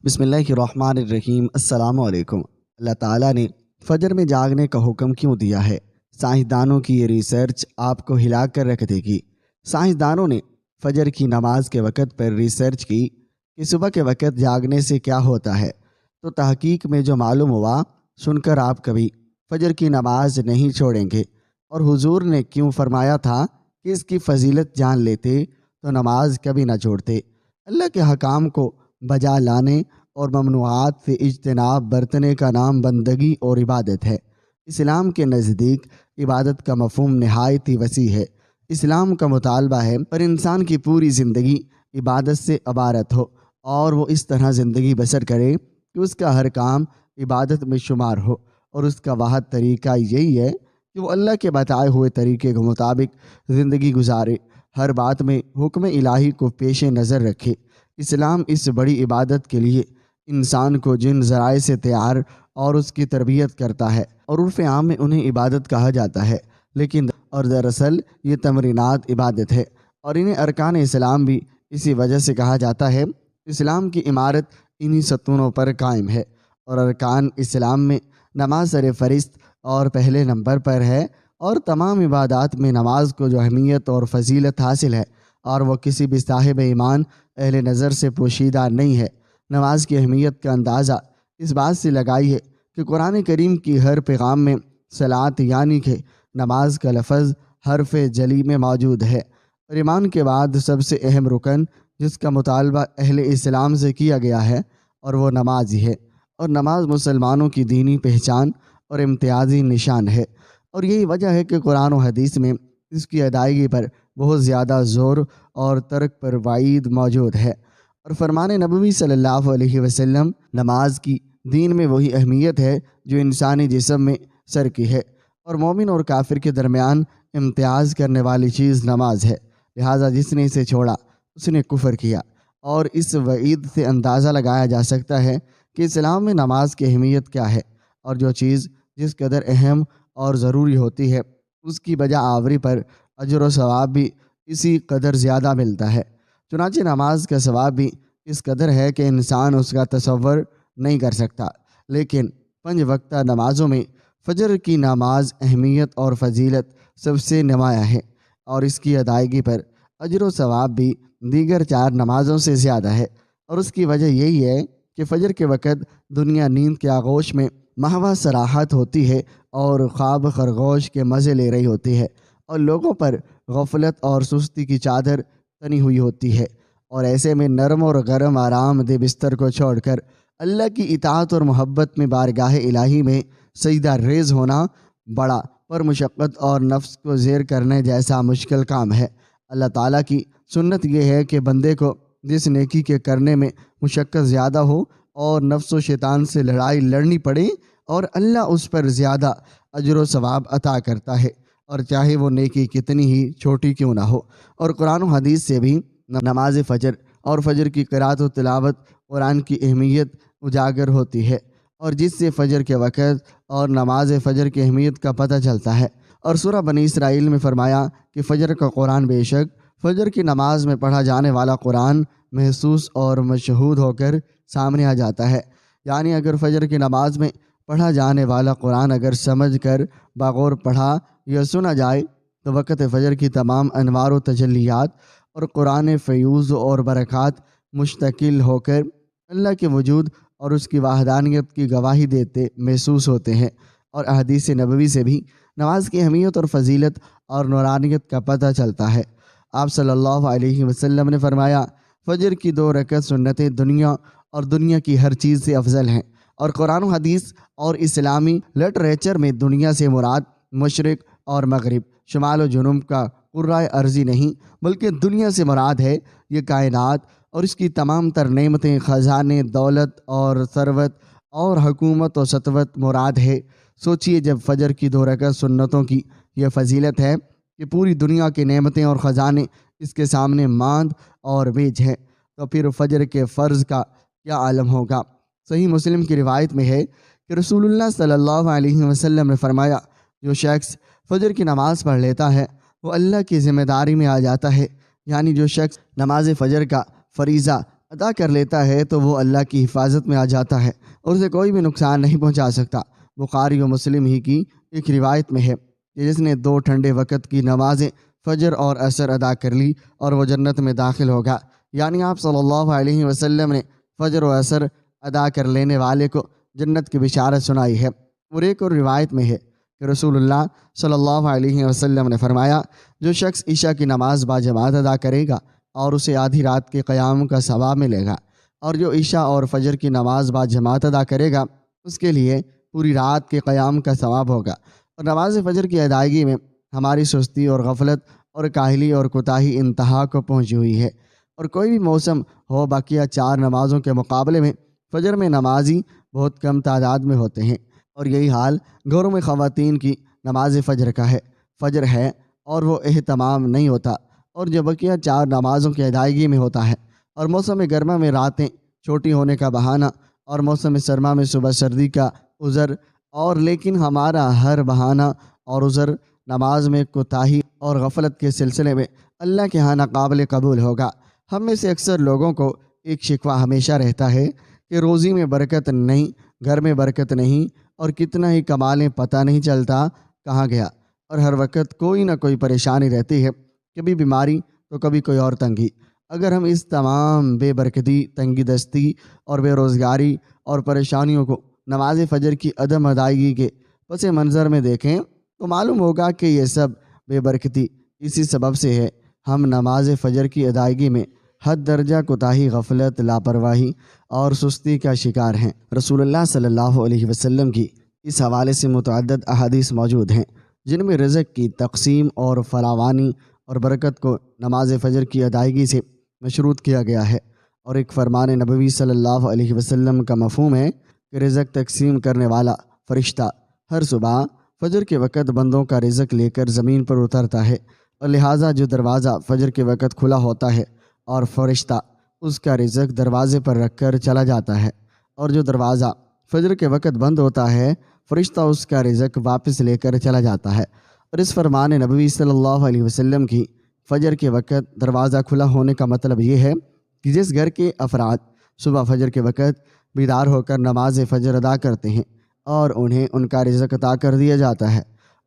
بسم اللہ الرحمن الرحیم۔ السلام علیکم۔ اللہ تعالیٰ نے فجر میں جاگنے کا حکم کیوں دیا ہے؟ سائنسدانوں کی یہ ریسرچ آپ کو ہلا کر رکھ دے گی۔ سائنسدانوں نے فجر کی نماز کے وقت پر ریسرچ کی کہ صبح کے وقت جاگنے سے کیا ہوتا ہے، تو تحقیق میں جو معلوم ہوا سن کر آپ کبھی فجر کی نماز نہیں چھوڑیں گے۔ اور حضور نے کیوں فرمایا تھا کہ اس کی فضیلت جان لیتے تو نماز کبھی نہ چھوڑتے۔ اللہ کے حکام کو بجا لانے اور ممنوعات سے اجتناب برتنے کا نام بندگی اور عبادت ہے۔ اسلام کے نزدیک عبادت کا مفہوم نہایت ہی وسیع ہے۔ اسلام کا مطالبہ ہے پر انسان کی پوری زندگی عبادت سے عبارت ہو اور وہ اس طرح زندگی بسر کرے کہ اس کا ہر کام عبادت میں شمار ہو، اور اس کا واحد طریقہ یہی ہے کہ وہ اللہ کے بتائے ہوئے طریقے کے مطابق زندگی گزارے، ہر بات میں حکم الہی کو پیش نظر رکھے۔ اسلام اس بڑی عبادت کے لیے انسان کو جن ذرائع سے تیار اور اس کی تربیت کرتا ہے، اور عرف عام میں انہیں عبادت کہا جاتا ہے، لیکن دراصل یہ تمرینات عبادت ہے، اور انہیں ارکان اسلام بھی اسی وجہ سے کہا جاتا ہے۔ اسلام کی عمارت انہی ستونوں پر قائم ہے، اور ارکان اسلام میں نماز سر فہرست اور پہلے نمبر پر ہے، اور تمام عبادات میں نماز کو جو اہمیت اور فضیلت حاصل ہے، اور وہ کسی بھی صاحب ایمان اہل نظر سے پوشیدہ نہیں ہے۔ نماز کی اہمیت کا اندازہ اس بات سے لگائی ہے کہ قرآن کریم کی ہر پیغام میں صلاۃ یعنی کہ نماز کا لفظ حرف جلی میں موجود ہے، اور ایمان کے بعد سب سے اہم رکن جس کا مطالبہ اہل اسلام سے کیا گیا ہے اور وہ نماز ہی ہے، اور نماز مسلمانوں کی دینی پہچان اور امتیازی نشان ہے، اور یہی وجہ ہے کہ قرآن و حدیث میں اس کی ادائیگی پر بہت زیادہ زور اور ترک پر وعید موجود ہے۔ اور فرمان نبوی صلی اللہ علیہ وسلم، نماز کی دین میں وہی اہمیت ہے جو انسانی جسم میں سر کی ہے، اور مومن اور کافر کے درمیان امتیاز کرنے والی چیز نماز ہے، لہٰذا جس نے اسے چھوڑا اس نے کفر کیا۔ اور اس وعید سے اندازہ لگایا جا سکتا ہے کہ اسلام میں نماز کی اہمیت کیا ہے، اور جو چیز جس قدر اہم اور ضروری ہوتی ہے اس کی بجا آوری پر اجر و ثواب بھی اسی قدر زیادہ ملتا ہے۔ چنانچہ نماز کا ثواب بھی اس قدر ہے کہ انسان اس کا تصور نہیں کر سکتا، لیکن 5 وقتہ نمازوں میں فجر کی نماز اہمیت اور فضیلت سب سے نمایاں ہے، اور اس کی ادائیگی پر اجر و ثواب بھی دیگر 4 نمازوں سے زیادہ ہے، اور اس کی وجہ یہی ہے کہ فجر کے وقت دنیا نیند کے آغوش میں محو سراحت ہوتی ہے اور خواب خرگوش کے مزے لے رہی ہوتی ہے، اور لوگوں پر غفلت اور سستی کی چادر تنی ہوئی ہوتی ہے، اور ایسے میں نرم اور گرم آرام دہ بستر کو چھوڑ کر اللہ کی اطاعت اور محبت میں بارگاہ الہی میں سجدہ ریز ہونا بڑا پر مشقت اور نفس کو زیر کرنے جیسا مشکل کام ہے۔ اللہ تعالیٰ کی سنت یہ ہے کہ بندے کو جس نیکی کے کرنے میں مشقت زیادہ ہو اور نفس و شیطان سے لڑائی لڑنی پڑے، اور اللہ اس پر زیادہ اجر و ثواب عطا کرتا ہے، اور چاہے وہ نیکی کتنی ہی چھوٹی کیوں نہ ہو۔ اور قرآن و حدیث سے بھی نماز فجر اور فجر کی قرات و تلاوت قرآن کی اہمیت اجاگر ہوتی ہے، اور جس سے فجر کے وقت اور نماز فجر کی اہمیت کا پتہ چلتا ہے۔ اور سورہ بنی اسرائیل میں فرمایا کہ فجر کا قرآن بے شک فجر کی نماز میں پڑھا جانے والا قرآن محسوس اور مشہود ہو کر سامنے آ جاتا ہے، یعنی اگر فجر کی نماز میں پڑھا جانے والا قرآن اگر سمجھ کر بغور پڑھا یا سنا جائے تو وقت فجر کی تمام انوار و تجلیات اور قرآن فیوز اور برکات مشتقل ہو کر اللہ کے وجود اور اس کی وحدانیت کی گواہی دیتے محسوس ہوتے ہیں۔ اور احادیث نبوی سے بھی نماز کی اہمیت اور فضیلت اور نورانیت کا پتہ چلتا ہے۔ آپ صلی اللہ علیہ وسلم نے فرمایا، فجر کی 2 رکعت سنتیں دنیا اور دنیا کی ہر چیز سے افضل ہیں، اور قرآن و حدیث اور اسلامی لٹریچر میں دنیا سے مراد مشرق اور مغرب، شمال و جنوب کا قرۂ ارضی نہیں، بلکہ دنیا سے مراد ہے یہ کائنات اور اس کی تمام تر نعمتیں، خزانے، دولت اور ثروت اور حکومت و سطوت مراد ہے۔ سوچئے جب فجر کی 2 رکعت سنتوں کی یہ فضیلت ہے کہ پوری دنیا کی نعمتیں اور خزانے اس کے سامنے ماند اور بیج ہیں، تو پھر فجر کے فرض کا کیا عالم ہوگا۔ صحیح مسلم کی روایت میں ہے کہ رسول اللہ صلی اللہ علیہ وسلم نے فرمایا، جو شخص فجر کی نماز پڑھ لیتا ہے وہ اللہ کی ذمہ داری میں آ جاتا ہے، یعنی جو شخص نماز فجر کا فریضہ ادا کر لیتا ہے تو وہ اللہ کی حفاظت میں آ جاتا ہے اور اسے کوئی بھی نقصان نہیں پہنچا سکتا۔ بخاری و مسلم ہی کی ایک روایت میں ہے کہ جس نے 2 ٹھنڈے وقت کی نمازیں فجر اور عصر ادا کر لی اور وہ جنت میں داخل ہوگا۔ یعنی آپ صلی اللہ علیہ وسلم نے فجر و عصر ادا کر لینے والے کو جنت کی بشارت سنائی ہے۔ اور ایک اور روایت میں ہے کہ رسول اللہ صلی اللہ علیہ وسلم نے فرمایا، جو شخص عشاء کی نماز باجماعت ادا کرے گا اور اسے آدھی رات کے قیام کا ثواب ملے گا، اور جو عشاء اور فجر کی نماز باجماعت ادا کرے گا اس کے لیے پوری رات کے قیام کا ثواب ہوگا۔ اور نماز فجر کی ادائیگی میں ہماری سستی اور غفلت اور کاہلی اور کوتاہی انتہا کو پہنچی ہوئی ہے، اور کوئی بھی موسم ہو بقیہ 4 نمازوں کے مقابلے میں فجر میں نمازی بہت کم تعداد میں ہوتے ہیں۔ اور یہی حال گھروں میں خواتین کی نماز فجر کا ہے۔ فجر ہے اور وہ اہتمام نہیں ہوتا، اور جو بقیہ 4 نمازوں کی ادائیگی میں ہوتا ہے۔ اور موسم گرما میں راتیں چھوٹی ہونے کا بہانہ، اور موسم سرما میں صبح سردی کا عذر، اور لیکن ہمارا ہر بہانہ اور عذر نماز میں کوتاہی اور غفلت کے سلسلے میں اللہ کے ہاں ناقابل قبول ہوگا۔ ہم میں سے اکثر لوگوں کو ایک شکوہ ہمیشہ رہتا ہے کہ روزی میں برکت نہیں، گھر میں برکت نہیں، اور کتنا ہی کما لیں پتہ نہیں چلتا کہاں گیا، اور ہر وقت کوئی نہ کوئی پریشانی رہتی ہے، کبھی بیماری تو کبھی کوئی اور تنگی۔ اگر ہم اس تمام بے برکتی، تنگی دستی اور بے روزگاری اور پریشانیوں کو نماز فجر کی عدم ادائیگی کے پس منظر میں دیکھیں تو معلوم ہوگا کہ یہ سب بے برکتی اسی سبب سے ہے۔ ہم نماز فجر کی ادائیگی میں حد درجہ کوتاہی، غفلت، لاپرواہی اور سستی کا شکار ہیں۔ رسول اللہ صلی اللہ علیہ وسلم کی اس حوالے سے متعدد احادیث موجود ہیں جن میں رزق کی تقسیم اور فراوانی اور برکت کو نماز فجر کی ادائیگی سے مشروط کیا گیا ہے۔ اور ایک فرمان نبوی صلی اللہ علیہ وسلم کا مفہوم ہے کہ رزق تقسیم کرنے والا فرشتہ ہر صبح فجر کے وقت بندوں کا رزق لے کر زمین پر اترتا ہے، اور لہٰذا جو دروازہ فجر کے وقت کھلا ہوتا ہے اور فرشتہ اس کا رزق دروازے پر رکھ کر چلا جاتا ہے، اور جو دروازہ فجر کے وقت بند ہوتا ہے فرشتہ اس کا رزق واپس لے کر چلا جاتا ہے۔ اور اس فرمان نبوی صلی اللہ علیہ وسلم کی فجر کے وقت دروازہ کھلا ہونے کا مطلب یہ ہے کہ جس گھر کے افراد صبح فجر کے وقت بیدار ہو کر نماز فجر ادا کرتے ہیں اور انہیں ان کا رزق عطا کر دیا جاتا ہے،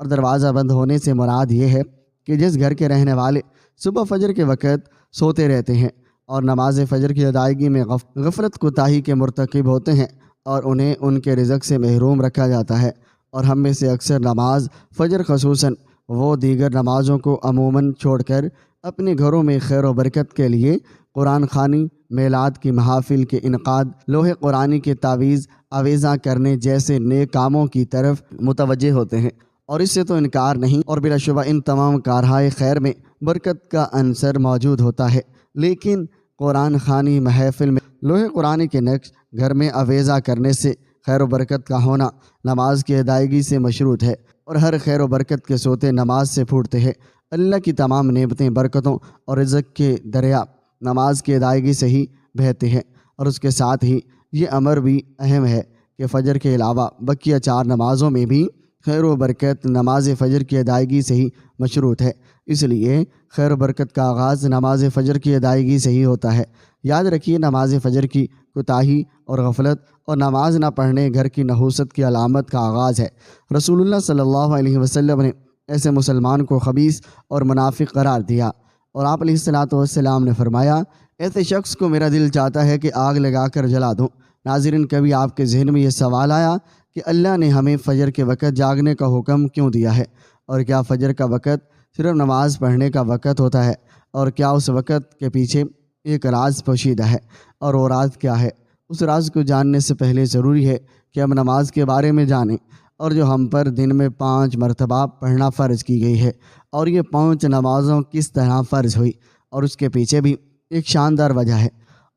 اور دروازہ بند ہونے سے مراد یہ ہے کہ جس گھر کے رہنے والے صبح فجر کے وقت سوتے رہتے ہیں اور نماز فجر کی ادائیگی میں غفلت کوتاہی کے مرتکب ہوتے ہیں، اور انہیں ان کے رزق سے محروم رکھا جاتا ہے۔ اور ہم میں سے اکثر نماز فجر خصوصاً وہ دیگر نمازوں کو عموماً چھوڑ کر اپنے گھروں میں خیر و برکت کے لیے قرآن خوانی، میلاد کی محافل کے انعقاد، لوح قرآنی کے تعویذ آویزاں کرنے جیسے نیک کاموں کی طرف متوجہ ہوتے ہیں، اور اس سے تو انکار نہیں، اور بلا شبہ ان تمام کارہائے خیر میں برکت کا عنصر موجود ہوتا ہے۔ لیکن قرآن خوانی محافل میں لوح قرآنی کے نقش گھر میں آویزاں کرنے سے خیر و برکت کا ہونا نماز کی ادائیگی سے مشروط ہے، اور ہر خیر و برکت کے سوتے نماز سے پھوٹتے ہیں۔ اللہ کی تمام نعمتیں، برکتوں اور رزق کے دریا نماز کی ادائیگی سے ہی بہتے ہیں۔ اور اس کے ساتھ ہی یہ امر بھی اہم ہے کہ فجر کے علاوہ بقیہ 4 نمازوں میں بھی خیر و برکت نماز فجر کی ادائیگی سے ہی مشروط ہے۔ اس لیے خیر و برکت کا آغاز نماز فجر کی ادائیگی سے ہی ہوتا ہے۔ یاد رکھیے، نماز فجر کی کوتاہی اور غفلت اور نماز نہ پڑھنے گھر کی نحوست کی علامت کا آغاز ہے۔ رسول اللہ صلی اللہ علیہ وسلم نے ایسے مسلمان کو خبیث اور منافق قرار دیا، اور آپ علیہ الصلوۃ والسلام نے فرمایا، ایسے شخص کو میرا دل چاہتا ہے کہ آگ لگا کر جلا دوں۔ ناظرین، کبھی آپ کے ذہن میں یہ سوال آیا کہ اللہ نے ہمیں فجر کے وقت جاگنے کا حکم کیوں دیا ہے؟ اور کیا فجر کا وقت صرف نماز پڑھنے کا وقت ہوتا ہے؟ اور کیا اس وقت کے پیچھے ایک راز پوشیدہ ہے؟ اور وہ راز کیا ہے؟ اس راز کو جاننے سے پہلے ضروری ہے کہ ہم نماز کے بارے میں جانیں، اور جو ہم پر دن میں 5 مرتبہ پڑھنا فرض کی گئی ہے، اور یہ 5 نمازوں کس طرح فرض ہوئی، اور اس کے پیچھے بھی ایک شاندار وجہ ہے۔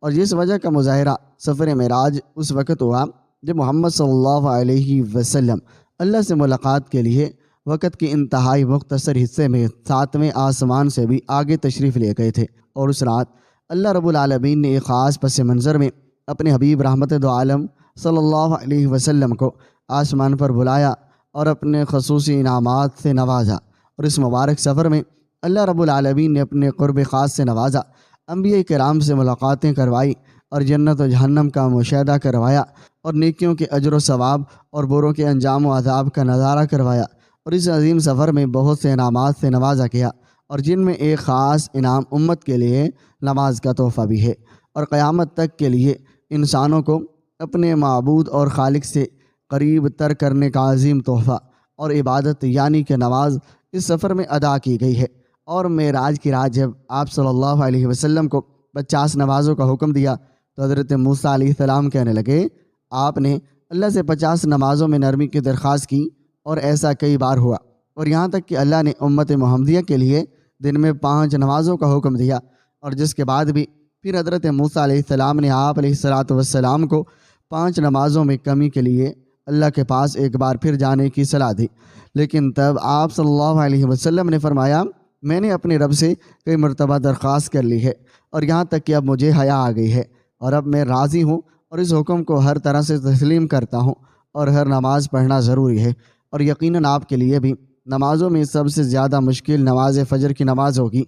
اور جس وجہ کا مظاہرہ سفر معراج اس وقت ہوا جب محمد صلی اللہ علیہ وسلم اللہ سے ملاقات کے لیے وقت کے انتہائی مختصر حصے میں 7ویں آسمان سے بھی آگے تشریف لے گئے تھے۔ اور اس رات اللہ رب العالمین نے ایک خاص پس منظر میں اپنے حبیب رحمت دو عالم صلی اللہ علیہ وسلم کو آسمان پر بلایا اور اپنے خصوصی انعامات سے نوازا۔ اور اس مبارک سفر میں اللہ رب العالمین نے اپنے قرب خاص سے نوازا۔ انبیاء کرام سے ملاقاتیں کروائی اور جنت و جہنم کا مشاہدہ کروایا اور نیکیوں کے اجر و ثواب اور بروں کے انجام و عذاب کا نظارہ کروایا، اور اس عظیم سفر میں بہت سے انعامات سے نوازا گیا، اور جن میں ایک خاص انعام امت کے لیے نماز کا تحفہ بھی ہے، اور قیامت تک کے لیے انسانوں کو اپنے معبود اور خالق سے قریب تر کرنے کا عظیم تحفہ اور عبادت یعنی کہ نماز اس سفر میں ادا کی گئی ہے۔ اور معراج کی رات جب آپ صلی اللہ علیہ وسلم کو 50 نمازوں کا حکم دیا تو حضرت موسیٰ علیہ السلام کہنے لگے، آپ نے اللہ سے 50 نمازوں میں نرمی کی درخواست کی، اور ایسا کئی بار ہوا، اور یہاں تک کہ اللہ نے امت محمدیہ کے لیے دن میں 5 نمازوں کا حکم دیا، اور جس کے بعد بھی پھر حضرت موسیٰ علیہ السلام نے آپ علیہ السلام کو 5 نمازوں میں کمی کے لیے اللہ کے پاس ایک بار پھر جانے کی صلاح دی، لیکن تب آپ صلی اللہ علیہ وسلم نے فرمایا، میں نے اپنے رب سے کئی مرتبہ درخواست کر لی ہے، اور یہاں تک کہ اب مجھے حیا آ گئی ہے، اور اب میں راضی ہوں اور اس حکم کو ہر طرح سے تسلیم کرتا ہوں، اور ہر نماز پڑھنا ضروری ہے، اور یقیناً آپ کے لیے بھی نمازوں میں سب سے زیادہ مشکل نماز فجر کی نماز ہوگی،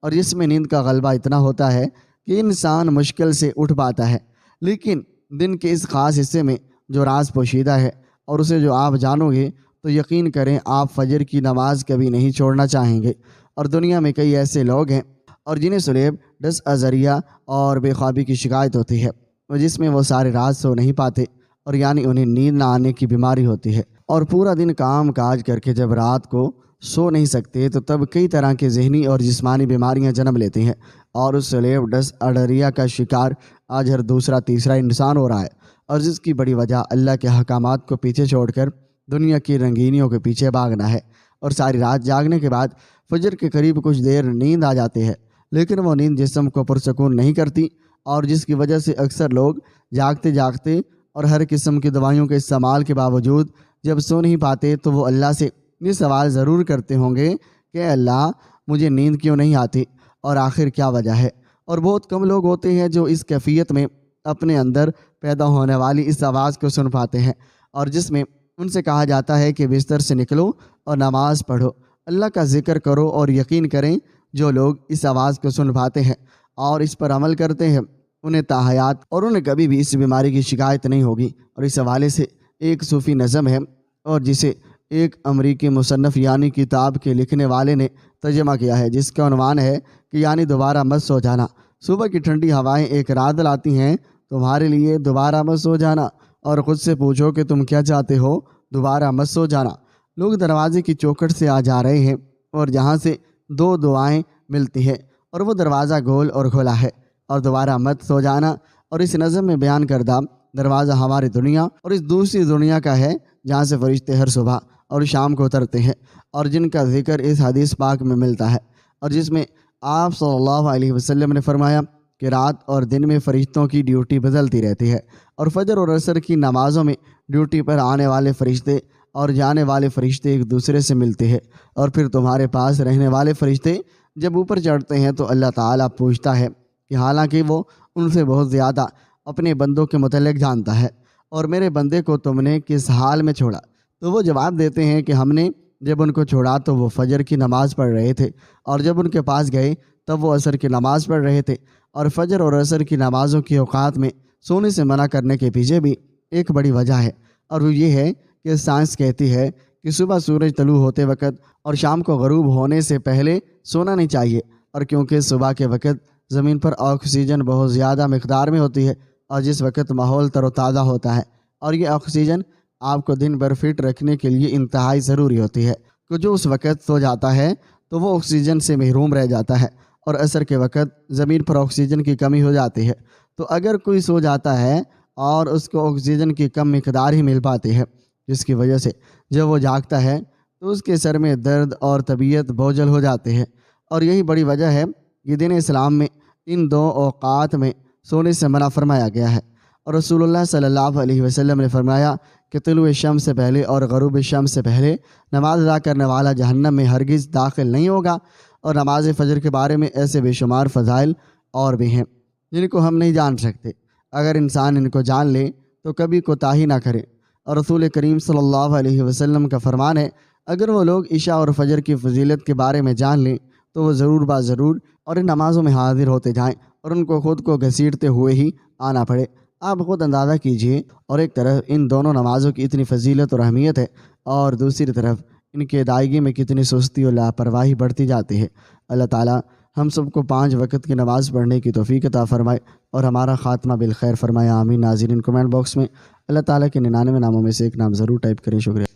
اور جس میں نیند کا غلبہ اتنا ہوتا ہے کہ انسان مشکل سے اٹھ پاتا ہے، لیکن دن کے اس خاص حصے میں جو راز پوشیدہ ہے اور اسے جو آپ جانو گے تو یقین کریں آپ فجر کی نماز کبھی نہیں چھوڑنا چاہیں گے۔ اور دنیا میں کئی ایسے لوگ ہیں اور جنہیں سلیب، ڈس ازریہ اور بے خوابی کی شکایت ہوتی ہے، اور جس میں وہ سارے رات سو نہیں پاتے، اور یعنی انہیں نیند نہ آنے کی بیماری ہوتی ہے، اور پورا دن کام کاج کر کے جب رات کو سو نہیں سکتے تو تب کئی طرح کے ذہنی اور جسمانی بیماریاں جنم لیتی ہیں، اور اس سلیب، ڈس ازریہ کا شکار آج ہر دوسرا تیسرا انسان ہو رہا ہے، اور جس کی بڑی وجہ اللہ کے احکامات کو پیچھے چھوڑ کر دنیا کی رنگینیوں کے پیچھے بھاگنا ہے، اور ساری رات جاگنے کے بعد فجر کے قریب کچھ دیر نیند آ جاتی ہے، لیکن وہ نیند جسم کو پرسکون نہیں کرتی، اور جس کی وجہ سے اکثر لوگ جاگتے جاگتے اور ہر قسم کی دوائیوں کے استعمال کے باوجود جب سو نہیں پاتے تو وہ اللہ سے یہ سوال ضرور کرتے ہوں گے کہ اللہ مجھے نیند کیوں نہیں آتی اور آخر کیا وجہ ہے۔ اور بہت کم لوگ ہوتے ہیں جو اس کیفیت میں اپنے اندر پیدا ہونے والی اس آواز کو سن پاتے ہیں، اور جس میں ان سے کہا جاتا ہے کہ بستر سے نکلو اور نماز پڑھو، اللہ کا ذکر کرو، اور یقین کریں جو لوگ اس آواز کو سن پاتے ہیں اور اس پر عمل کرتے ہیں انہیں تاحیات اور انہیں کبھی بھی اس بیماری کی شکایت نہیں ہوگی۔ اور اس حوالے سے ایک صوفی نظم ہے، اور جسے ایک امریکی مصنف یعنی کتاب کے لکھنے والے نے ترجمہ کیا ہے، جس کا عنوان ہے کہ یعنی دوبارہ مت سو جانا۔ صبح کی ٹھنڈی ہوائیں ایک رات لاتی ہیں تمہارے لیے دوبارہ مت سو جانا، اور خود سے پوچھو کہ تم کیا چاہتے ہو، دوبارہ مت سو جانا۔ لوگ دروازے کی چوکھٹ سے آ جا رہے ہیں اور جہاں سے 2 دعائیں ملتی ہیں، اور وہ دروازہ گول اور کھلا ہے، اور دوبارہ مت سو جانا۔ اور اس نظم میں بیان کردہ دروازہ ہماری دنیا اور اس دوسری دنیا کا ہے جہاں سے فرشتے ہر صبح اور شام کو اترتے ہیں، اور جن کا ذکر اس حدیث پاک میں ملتا ہے، اور جس میں آپ صلی اللہ علیہ وسلم نے فرمایا کہ رات اور دن میں فرشتوں کی ڈیوٹی بدلتی رہتی ہے، اور فجر اور عصر کی نمازوں میں ڈیوٹی پر آنے والے فرشتے اور جانے والے فرشتے ایک دوسرے سے ملتے ہیں، اور پھر تمہارے پاس رہنے والے فرشتے جب اوپر چڑھتے ہیں تو اللہ تعالیٰ پوچھتا ہے کہ حالانکہ وہ ان سے بہت زیادہ اپنے بندوں کے متعلق جانتا ہے، اور میرے بندے کو تم نے کس حال میں چھوڑا؟ تو وہ جواب دیتے ہیں کہ ہم نے جب ان کو چھوڑا تو وہ فجر کی نماز پڑھ رہے تھے، اور جب ان کے پاس گئے تب وہ عصر کی نماز پڑھ رہے تھے۔ اور فجر اور عصر کی نمازوں کی اوقات میں سونے سے منع کرنے کے پیچھے بھی ایک بڑی وجہ ہے، اور وہ یہ ہے کہ سائنس کہتی ہے کہ صبح سورج طلوع ہوتے وقت اور شام کو غروب ہونے سے پہلے سونا نہیں چاہیے، اور کیونکہ صبح کے وقت زمین پر آکسیجن بہت زیادہ مقدار میں ہوتی ہے، اور جس وقت ماحول تر و تازہ ہوتا ہے، اور یہ آکسیجن آپ کو دن بھر فٹ رکھنے کے لیے انتہائی ضروری ہوتی ہے، کہ جو اس وقت سو جاتا ہے تو وہ آکسیجن سے محروم رہ جاتا ہے، اور عصر کے وقت زمین پر آکسیجن کی کمی ہو جاتی ہے۔ تو اگر کوئی سو جاتا ہے اور اس کو آکسیجن کی کم مقدار ہی مل پاتی ہے، جس کی وجہ سے جب وہ جاگتا ہے تو اس کے سر میں درد اور طبیعت بوجھل ہو جاتے ہیں، اور یہی بڑی وجہ ہے کہ دین اسلام میں ان 2 اوقات میں سونے سے منع فرمایا گیا ہے، اور رسول اللہ صلی اللہ علیہ وسلم نے فرمایا کہ طلوع شمس سے پہلے اور غروب شمس سے پہلے نماز ادا کرنے والا جہنم میں ہرگز داخل نہیں ہوگا۔ اور نماز فجر کے بارے میں ایسے بے شمار فضائل اور بھی ہیں جن کو ہم نہیں جان سکتے، اگر انسان ان کو جان لے تو کبھی کوتاہی نہ کرے۔ اور رسول کریم صلی اللہ علیہ وسلم کا فرمان ہے، اگر وہ لوگ عشاء اور فجر کی فضیلت کے بارے میں جان لیں تو وہ ضرور اور ان نمازوں میں حاضر ہوتے جائیں اور ان کو خود کو گھسیٹتے ہوئے ہی آنا پڑے۔ آپ خود اندازہ کیجئے، اور ایک طرف ان دونوں نمازوں کی اتنی فضیلت اور اہمیت ہے، اور دوسری طرف ان کی ادائیگی میں کتنی سستی اور لاپرواہی بڑھتی جاتی ہے۔ اللہ تعالیٰ ہم سب کو 5 وقت کی نماز پڑھنے کی توفیق عطا فرمائے اور ہمارا خاتمہ بالخیر فرمائے، آمین۔ ناظرین، کمنٹ باکس میں اللہ تعالیٰ کے 99 ناموں میں سے ایک نام ضرور ٹائپ کریں۔ شکریہ۔